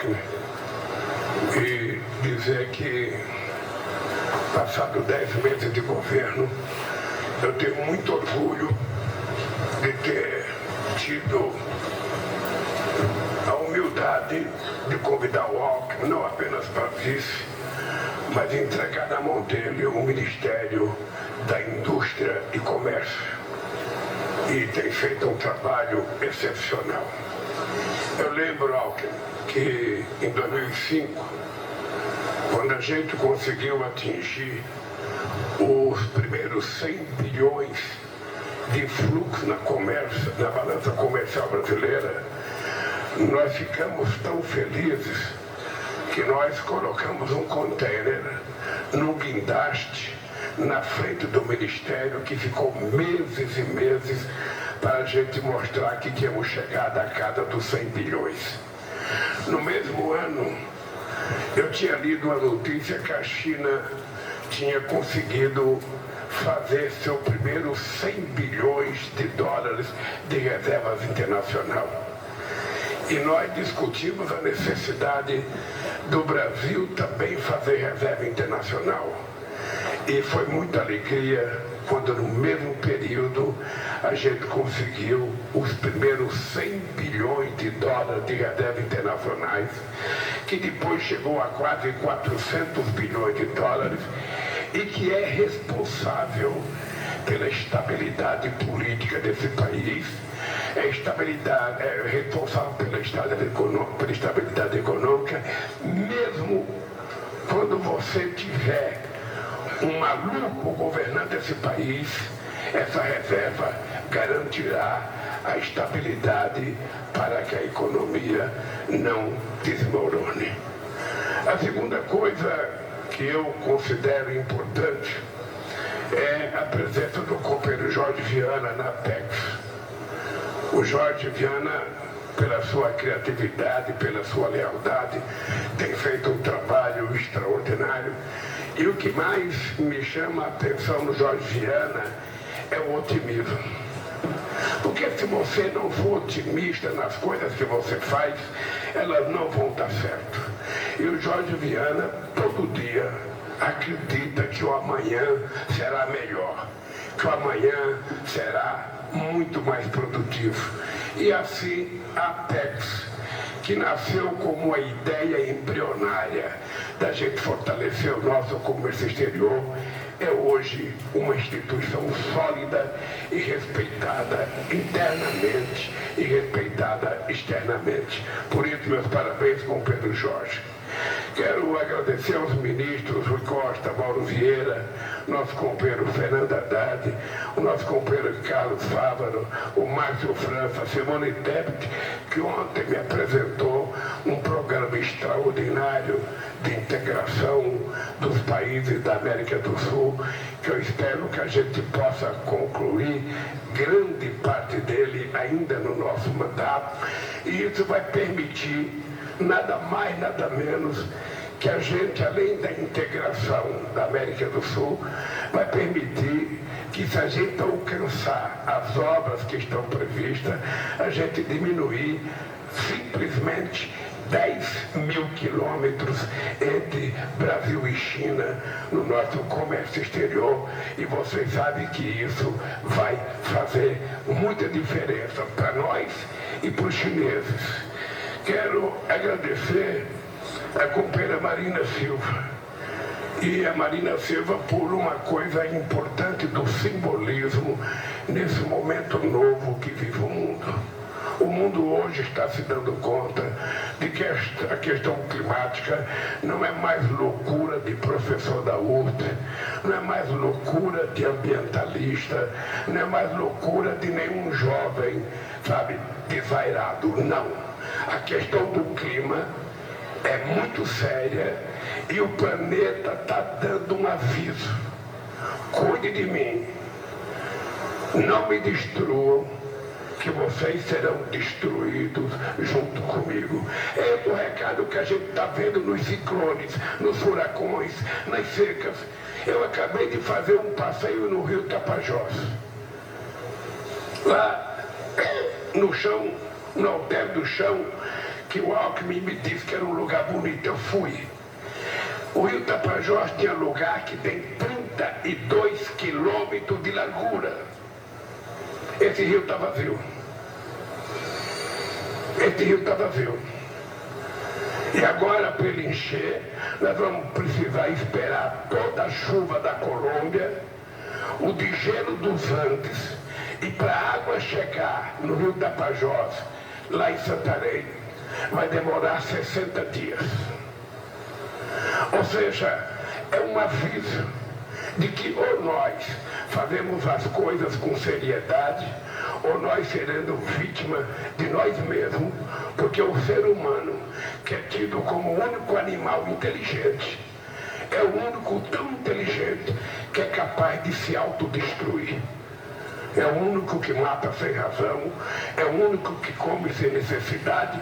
Alckmin e dizer que, passado 10 meses de governo, eu tenho muito orgulho de ter tido a humildade de convidar o Alckmin, não apenas para vice, mas entregar na mão dele o Ministério da Indústria e Comércio. E tem feito um trabalho excepcional. Eu lembro, Alckmin, que em 2005, quando a gente conseguiu atingir os primeiros 100 bilhões de fluxo na balança comercial brasileira, nós ficamos tão felizes que nós colocamos um container num guindaste na frente do Ministério, que ficou meses e meses para a gente mostrar que tínhamos chegado à casa dos 100 bilhões. No mesmo ano, eu tinha lido uma notícia que a China tinha conseguido fazer seu primeiro 100 bilhões de dólares de reservas internacional. E nós discutimos a necessidade do Brasil também fazer reserva internacional. E foi muita alegria quando no mesmo período a gente conseguiu os primeiros 100 bilhões de dólares de reservas internacionais, que depois chegou a quase 400 bilhões de dólares e que é responsável pela estabilidade política desse país, é responsável pela estabilidade econômica, mesmo quando você tiver um maluco governando esse país, essa reserva garantirá a estabilidade para que a economia não desmorone. A segunda coisa que eu considero importante é a presença do companheiro Jorge Viana na Apex. O Jorge Viana, pela sua criatividade, pela sua lealdade, tem feito um trabalho extraordinário. E o que mais me chama a atenção no Jorge Viana é o otimismo. Porque se você não for otimista nas coisas que você faz, elas não vão dar certo. E o Jorge Viana, todo dia, acredita que o amanhã será melhor, que o amanhã será muito mais produtivo. E assim, a Apex, que nasceu como uma ideia embrionária da gente fortalecer o nosso comércio exterior, é hoje uma instituição sólida e respeitada internamente e respeitada externamente. Por isso, meus parabéns com Pedro Jorge. Quero agradecer aos ministros Rui Costa, Mauro Vieira, nosso companheiro Fernando Haddad, o nosso companheiro Carlos Fávaro, o Márcio França, Simone Tebet, que ontem me apresentou um programa extraordinário de integração dos países da América do Sul, que eu espero que a gente possa concluir grande parte dele ainda no nosso mandato, e isso vai permitir nada mais, nada menos que a gente, além da integração da América do Sul, vai permitir que, se a gente alcançar as obras que estão previstas, a gente diminuir simplesmente 10.000 quilômetros entre Brasil e China no nosso comércio exterior, e vocês sabem que isso vai fazer muita diferença para nós e para os chineses. Quero agradecer a companheira Marina Silva, e a Marina Silva por uma coisa importante do simbolismo nesse momento novo que vive o mundo. O mundo hoje está se dando conta de que a questão climática não é mais loucura de professor da URSS, não é mais loucura de ambientalista, não é mais loucura de nenhum jovem, desvairado, não. A questão do clima é muito séria e o planeta está dando um aviso. Cuide de mim, não me destruam, que vocês serão destruídos junto comigo. É o recado que a gente está vendo nos ciclones, nos furacões, nas secas. Eu acabei de fazer um passeio no Rio Tapajós. Lá no chão, no alter do chão, que o Alckmin me disse que era um lugar bonito, eu fui. O rio Tapajós tinha lugar que tem 32 quilômetros de largura. Esse rio está vazio. Esse rio está vazio. E agora, para ele encher, nós vamos precisar esperar toda a chuva da Colômbia, o degelo dos Andes, e para a água chegar no rio Tapajós, lá em Santarém, vai demorar 60 dias. Ou seja, é um aviso de que ou nós fazemos as coisas com seriedade, ou nós seremos vítima de nós mesmos, porque o ser humano, que é tido como o único animal inteligente, é o único tão inteligente que é capaz de se autodestruir. É o único que mata sem razão, é o único que come sem necessidade,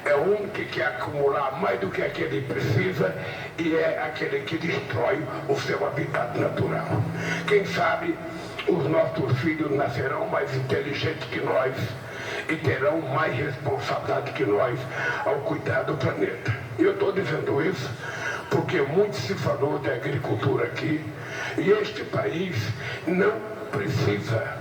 é o único que quer acumular mais do que aquele precisa e é aquele que destrói o seu habitat natural. Quem sabe os nossos filhos nascerão mais inteligentes que nós e terão mais responsabilidade que nós ao cuidar do planeta. E eu estou dizendo isso porque muito se falou de agricultura aqui e este país não precisa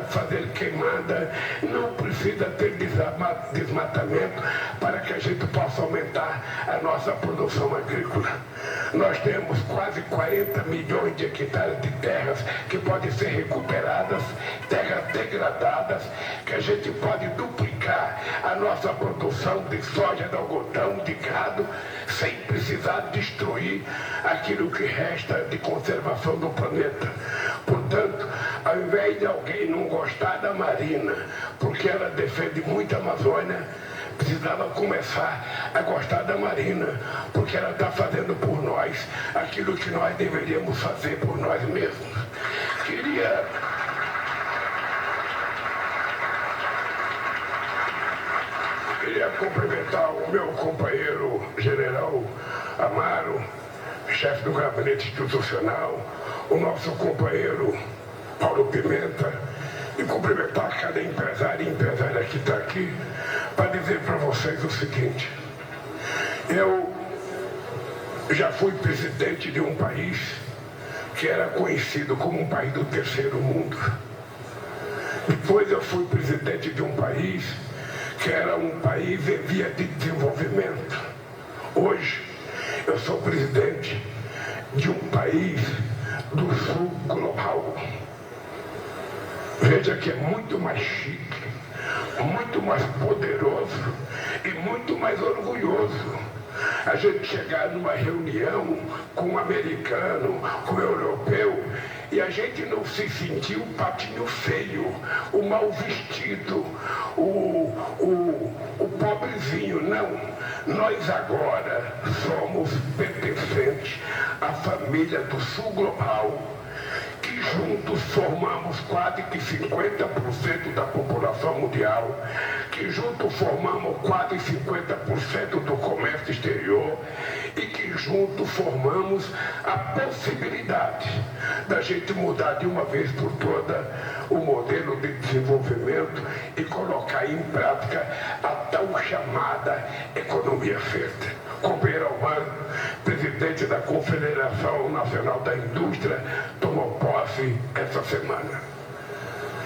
fazer queimada, não precisa ter desmatamento para que a gente possa aumentar a nossa produção agrícola. Nós temos quase 40 milhões de hectares de terras que podem ser recuperadas, terras degradadas, que a gente pode duplicar a nossa produção de soja, de algodão, de gado, sem precisar destruir aquilo que resta de conservação do planeta. Portanto, ao invés de alguém não gostar da Marina, porque ela defende muito a Amazônia, precisava começar a gostar da Marina, porque ela está fazendo por nós aquilo que nós deveríamos fazer por nós mesmos. Queria cumprimentar o meu companheiro general Amaro, chefe do gabinete institucional, o nosso companheiro Paulo Pimenta, e cumprimentar cada empresário e empresária que está aqui para dizer para vocês o seguinte: eu já fui presidente de um país que era conhecido como um país do terceiro mundo. Depois eu fui presidente de um país que era um país em via de desenvolvimento. Hoje eu sou presidente de um país do sul global. Veja que é muito mais chique, muito mais poderoso e muito mais orgulhoso a gente chegar numa reunião com um americano, com um europeu, e a gente não se sentir o patinho feio, o mal vestido, o pobrezinho, não. Nós agora somos pertencentes à família do sul global, que juntos formamos quase que 50% da população mundial, que juntos formamos quase 50% do comércio exterior e que juntos formamos a possibilidade da gente mudar de uma vez por toda o modelo de desenvolvimento e colocar em prática a tão chamada economia verde. Companheiro Albano, presidente da Confederação Nacional da Indústria, tomou posse essa semana.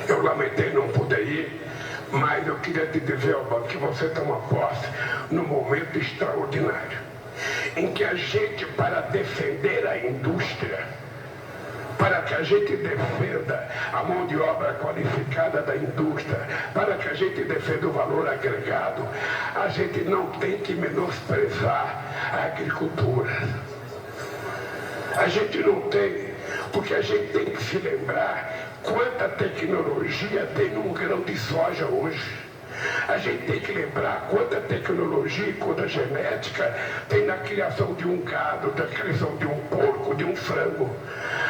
Eu lamentei não poder ir, mas eu queria te dizer, Albano, que você toma posse num momento extraordinário, em que a gente, para defender a indústria, para que a gente defenda a mão de obra qualificada da indústria, para que a gente defenda o valor agregado, a gente não tem que menosprezar a agricultura. A gente não tem, porque a gente tem que se lembrar quanta tecnologia tem num grão de soja hoje. A gente tem que lembrar quanta tecnologia e quanta genética tem na criação de um gado, na criação de um porco, de um frango.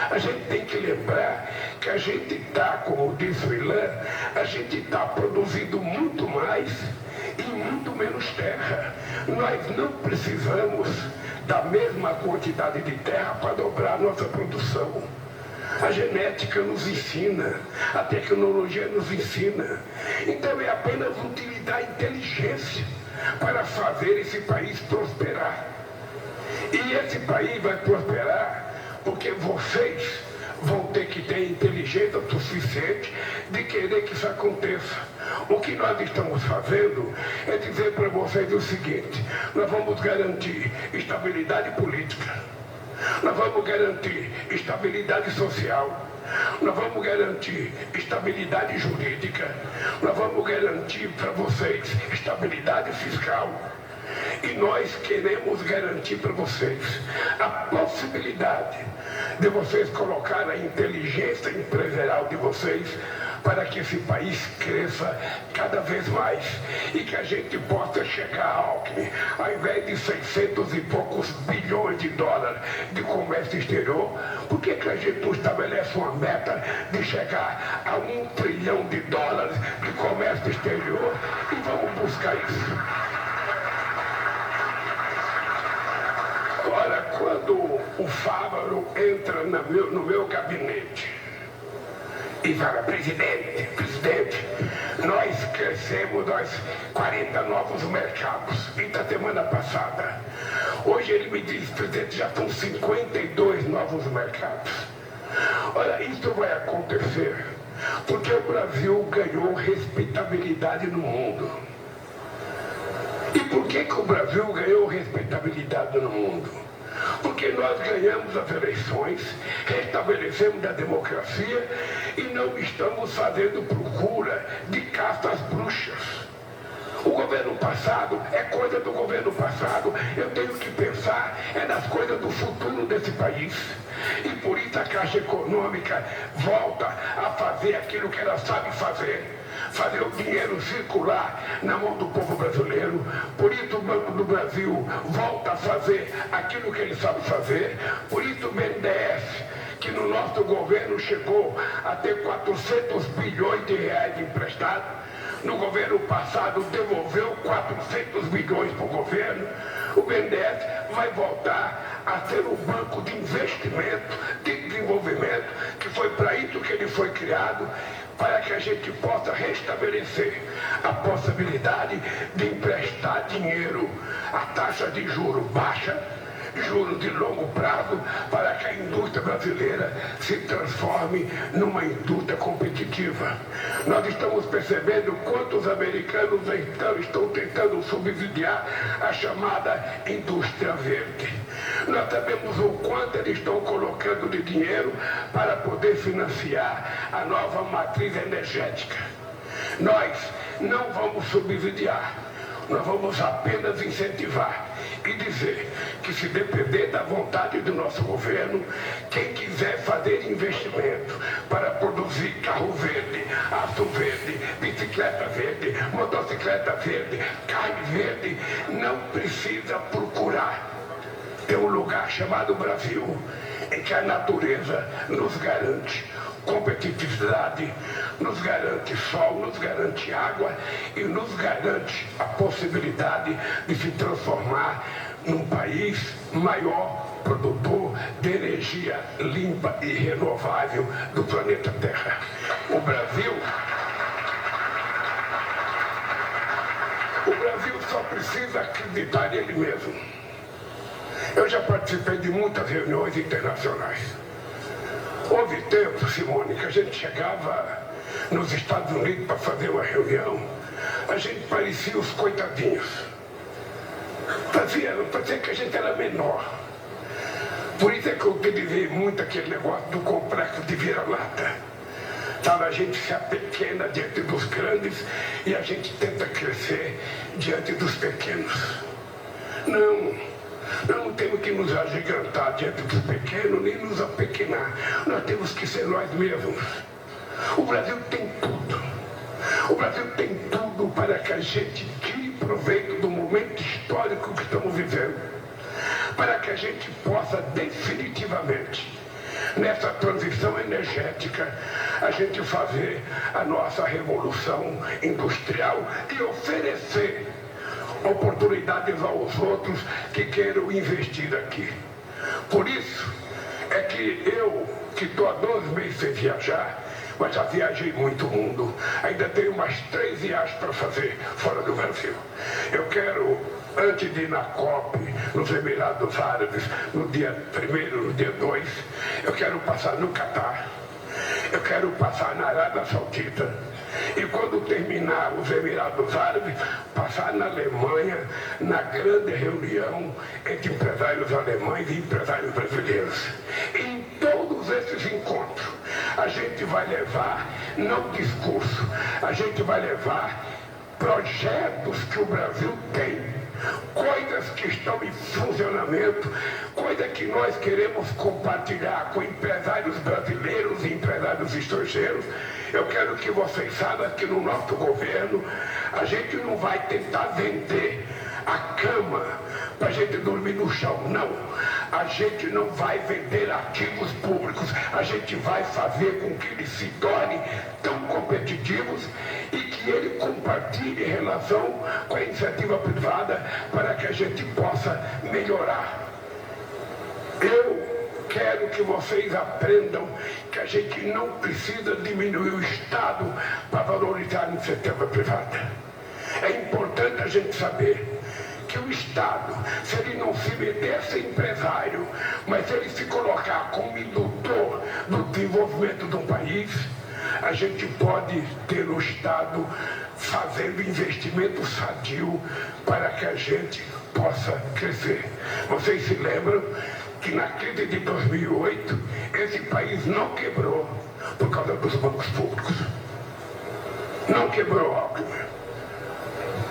A gente tem que lembrar que a gente está, como diz o Ilan, a gente está produzindo muito mais em muito menos terra. Nós não precisamos da mesma quantidade de terra para dobrar a nossa produção. A genética nos ensina, a tecnologia nos ensina. Então é apenas utilizar a inteligência para fazer esse país prosperar. E esse país vai prosperar porque vocês vão ter que ter inteligência suficiente de querer que isso aconteça. O que nós estamos fazendo é dizer para vocês o seguinte: nós vamos garantir estabilidade política, nós vamos garantir estabilidade social, nós vamos garantir estabilidade jurídica, nós vamos garantir para vocês estabilidade fiscal. E nós queremos garantir para vocês a possibilidade de vocês colocar a inteligência empresarial de vocês para que esse país cresça cada vez mais e que a gente possa chegar a Alckmin, ao invés de 600 e poucos bilhões de dólares de comércio exterior, por que a gente não estabelece uma meta de chegar a 1 trilhão de dólares de comércio exterior e vamos buscar isso? Ora, quando o Fávaro entra no meu gabinete e fala: presidente, nós crescemos 40 novos mercados. E da semana passada, hoje ele me diz: presidente, já são 52 novos mercados. Olha, isso vai acontecer porque o Brasil ganhou respeitabilidade no mundo. E por que o Brasil ganhou respeitabilidade no mundo? Porque nós ganhamos as eleições, restabelecemos a democracia e não estamos fazendo procura de caça às bruxas. O governo passado é coisa do governo passado. Eu tenho que pensar nas coisas do futuro desse país. E por isso a Caixa Econômica volta a fazer aquilo que ela sabe fazer. Fazer o dinheiro circular na mão do povo brasileiro. Por isso o Banco do Brasil volta a fazer aquilo que ele sabe fazer. Por isso o BNDES, que no nosso governo chegou a ter 400 bilhões de reais de emprestado, no governo passado devolveu 400 bilhões para o governo. O BNDES vai voltar a ser um banco de investimento, de desenvolvimento, que foi para isso que ele foi criado, para que a gente possa restabelecer a possibilidade de emprestar dinheiro a taxa de juro baixa, juros de longo prazo, para que a indústria brasileira se transforme numa indústria competitiva. Nós estamos percebendo quantos americanos estão tentando subsidiar a chamada indústria verde. Nós sabemos o quanto eles estão colocando de dinheiro para poder financiar a nova matriz energética. Nós não vamos subsidiar, nós vamos apenas incentivar e dizer que, se depender da vontade do nosso governo, quem quiser fazer investimento para produzir carro verde, aço verde, bicicleta verde, motocicleta verde, carne verde, não precisa procurar. Tem um lugar chamado Brasil, em que a natureza nos garante competitividade, nos garante sol, nos garante água e nos garante a possibilidade de se transformar num país maior produtor de energia limpa e renovável do planeta Terra. O Brasil só precisa acreditar nele mesmo. Eu já participei de muitas reuniões internacionais. Houve tempo, Simone, que a gente chegava nos Estados Unidos para fazer uma reunião, a gente parecia os coitadinhos. Parecia que a gente era menor. Por isso é que eu utilizei muito aquele negócio do complexo de vira-lata. A gente se apequena diante dos grandes e a gente tenta crescer diante dos pequenos. Nós não temos que nos agigantar diante dos pequenos, nem nos apequenar. Nós temos que ser nós mesmos. O Brasil tem tudo. O Brasil tem tudo para que a gente tire proveito do momento histórico que estamos vivendo. Para que a gente possa definitivamente, nessa transição energética, a gente fazer a nossa revolução industrial e oferecer oportunidades aos outros que queiram investir aqui. Por isso é que eu que estou há 12 meses sem viajar, mas já viajei muito o mundo. Ainda tenho mais 3 viagens para fazer fora do Brasil. Eu quero, antes de ir na COP, nos Emirados Árabes, no dia 1º, no dia 2, eu quero passar no Catar, eu quero passar na Arábia Saudita, e quando terminar os Emirados Árabes, passar na Alemanha, na grande reunião entre empresários alemães e empresários brasileiros. Em todos esses encontros, a gente vai levar, não discurso, a gente vai levar projetos que o Brasil tem, coisas que estão em funcionamento, coisas que nós queremos compartilhar com empresários brasileiros e empresários estrangeiros. Eu quero que vocês saibam que no nosso governo a gente não vai tentar vender a cama para a gente dormir no chão, não. A gente não vai vender ativos públicos, a gente vai fazer com que eles se tornem tão competitivos e que ele compartilhe em relação com a iniciativa privada para que a gente possa melhorar. Eu quero que vocês aprendam que a gente não precisa diminuir o Estado para valorizar a iniciativa privada. É importante a gente saber que o Estado, se ele não se meter a ser empresário, mas se ele se colocar como indutor do desenvolvimento de um país, a gente pode ter o Estado fazendo investimento sadio para que a gente possa crescer. Vocês se lembram que na crise de 2008, esse país não quebrou por causa dos bancos públicos. Não quebrou, Alckmin.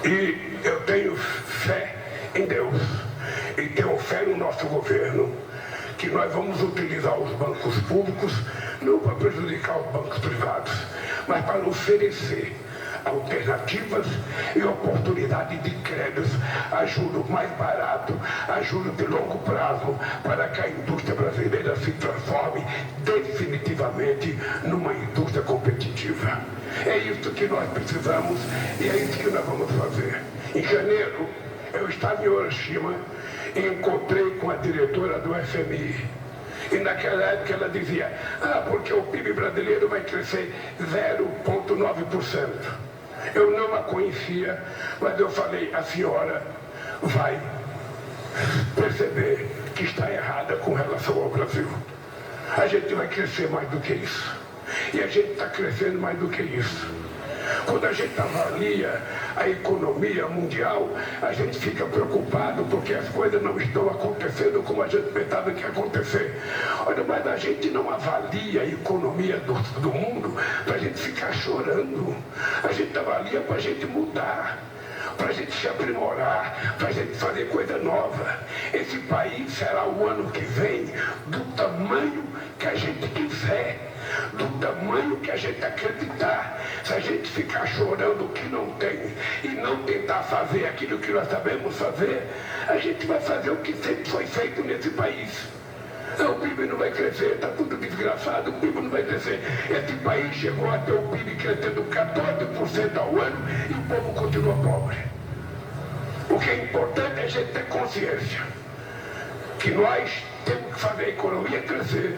E eu tenho fé em Deus e tenho fé no nosso governo que nós vamos utilizar os bancos públicos não para prejudicar os bancos privados, mas para oferecer alternativas e oportunidade de créditos a juros mais baratos, a juros de longo prazo, para que a indústria brasileira se transforme definitivamente numa indústria competitiva. É isso que nós precisamos e é isso que nós vamos fazer. Em janeiro, eu estava em Hiroshima e encontrei com a diretora do FMI. E naquela época ela dizia, porque o PIB brasileiro vai crescer 0,9%. Eu não a conhecia, mas eu falei, a senhora vai perceber que está errada com relação ao Brasil. A gente vai crescer mais do que isso. E a gente está crescendo mais do que isso. Quando a gente avalia a economia mundial, a gente fica preocupado porque as coisas não estão acontecendo como a gente pensava que ia acontecer. Olha, mas a gente não avalia a economia do mundo para a gente ficar chorando. A gente avalia para a gente mudar, para a gente se aprimorar, para a gente fazer coisa nova. Esse país será o ano que vem do tamanho que a gente quiser, do tamanho que a gente acreditar. Se a gente ficar chorando o que não tem e não tentar fazer aquilo que nós sabemos fazer, a gente vai fazer o que sempre foi feito nesse país. O PIB não vai crescer, está tudo desgraçado, o PIB não vai crescer. Esse país chegou a ter o PIB crescendo 14% ao ano e o povo continua pobre. O que é importante é a gente ter consciência que nós temos que fazer a economia crescer.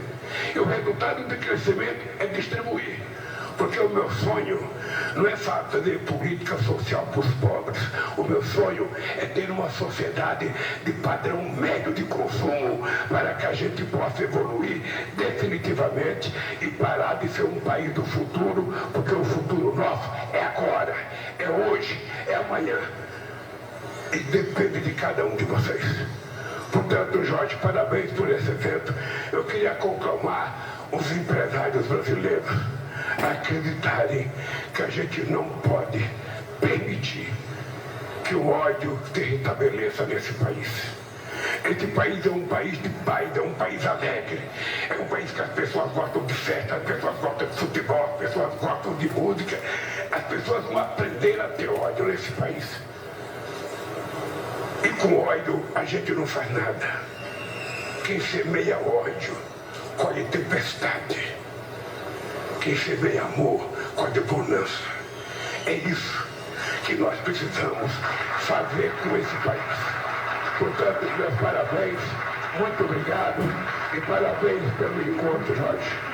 E o resultado do crescimento é distribuir. Porque o meu sonho não é fazer política social para os pobres. O meu sonho é ter uma sociedade de padrão médio de consumo para que a gente possa evoluir definitivamente e parar de ser um país do futuro, porque o futuro nosso é agora, é hoje, é amanhã. E depende de cada um de vocês. Portanto, Jorge, parabéns por esse evento. Eu queria conclamar os empresários brasileiros a acreditarem que a gente não pode permitir que o ódio se restabeleça nesse país. Esse país é um país de paz, é um país alegre, é um país que as pessoas gostam de festa, as pessoas gostam de futebol, as pessoas gostam de música, as pessoas vão aprender a ter ódio nesse país. E com ódio a gente não faz nada. Quem semeia ódio, colhe tempestade. Quem semeia amor, colhe bonança. É isso que nós precisamos fazer com esse país. Portanto, meus parabéns, muito obrigado. E parabéns pelo encontro, Jorge.